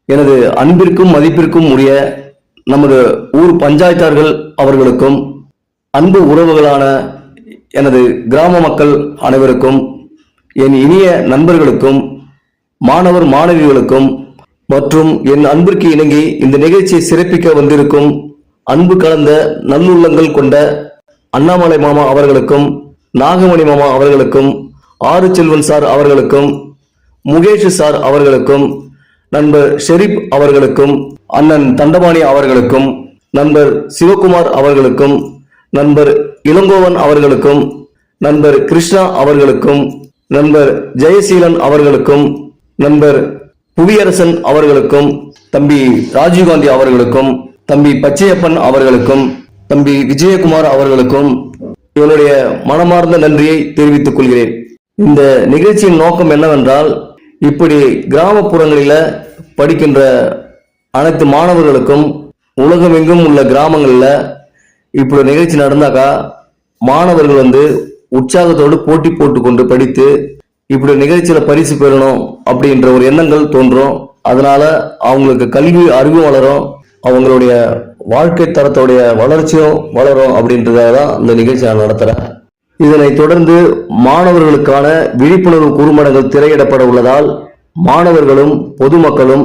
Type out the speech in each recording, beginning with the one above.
எனது அன்பிற்கும் மதிப்பிற்கும் உரிய நமது ஊர் பஞ்சாயத்தார்கள் அவர்களுக்கும், அன்பு உறவுகளான எனது கிராம மக்கள் அனைவருக்கும், என் இனிய நண்பர்களுக்கும், மாணவர் மாணவிகளுக்கும் மற்றும் என் அன்பிற்கு இணங்கி இந்த நிகழ்ச்சியை சிறப்பிக்க வந்திருக்கும் அன்பு கலந்த நல்லுள்ளங்கள் கொண்ட அண்ணாமலை மாமா அவர்களுக்கும், நாகமணி மாமா அவர்களுக்கும், ஆறு செல்வன் சார் அவர்களுக்கும், முகேஷ் சார் அவர்களுக்கும், நண்பர் ஷெரீப் அவர்களுக்கும், அண்ணன் தண்டபாணி அவர்களுக்கும், நண்பர் சிவகுமார் அவர்களுக்கும், நண்பர் இளங்கோவன் அவர்களுக்கும், நண்பர் கிருஷ்ணா அவர்களுக்கும், நண்பர் ஜெயசீலன் அவர்களுக்கும், நண்பர் புவியரசன் அவர்களுக்கும், தம்பி ராஜீவ்காந்தி அவர்களுக்கும், தம்பி பச்சையப்பன் அவர்களுக்கும், தம்பி விஜயகுமார் அவர்களுக்கும் என்னுடைய மனமார்ந்த நன்றியை தெரிவித்துக் கொள்கிறேன். இந்த நிகழ்ச்சியின் நோக்கம் என்னவென்றால், இப்படி கிராமப்புறங்களில் படிக்கின்ற அனைத்து மாணவர்களுக்கும் உலகமெங்கும் உள்ள கிராமங்களில் இப்படி நிகழ்ச்சி நடந்தாக்கா மாணவர்கள் உற்சாகத்தோடு போட்டி போட்டுக்கொண்டு படித்து இப்படி நிகழ்ச்சியில் பரிசு பெறணும் அப்படின்ற ஒரு எண்ணங்கள் தோன்றும். அதனால அவங்களுக்கு கல்வி அறிவும் வளரும், அவங்களுடைய வாழ்க்கை தரத்தோடைய வளர்ச்சியும் வளரும். அப்படின்றதாக தான் இந்த நிகழ்ச்சி நான் நடத்துகிறேன். இதனை தொடர்ந்து மாணவர்களுக்கான விழிப்புணர்வு குறும்படங்கள் திரையிடப்பட உள்ளதால் மாணவர்களும் பொதுமக்களும்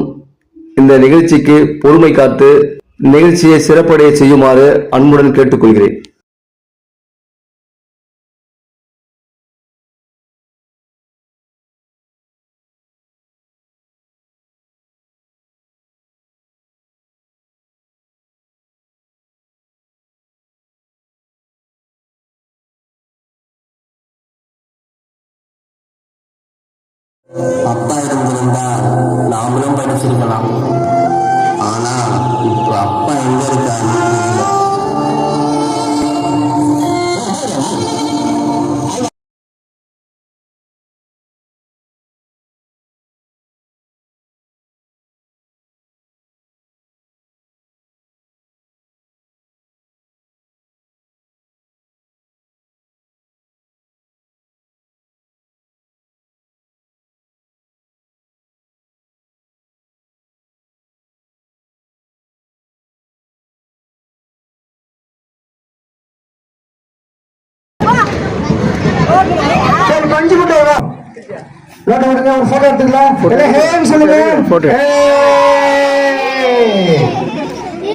இந்த நிகழ்ச்சிக்கு பொறுமை காத்து நிகழ்ச்சியை சிறப்படைய செய்யுமாறு அன்புடன் கேட்டுக்கொள்கிறேன். அப்பா இருந்திருந்தா நாமளும் படிச்சிருக்கலாம். ஆனா இப்போ அப்பா எங்க இருக்காரு? போட்டோ எடுத்துக்கலாம்.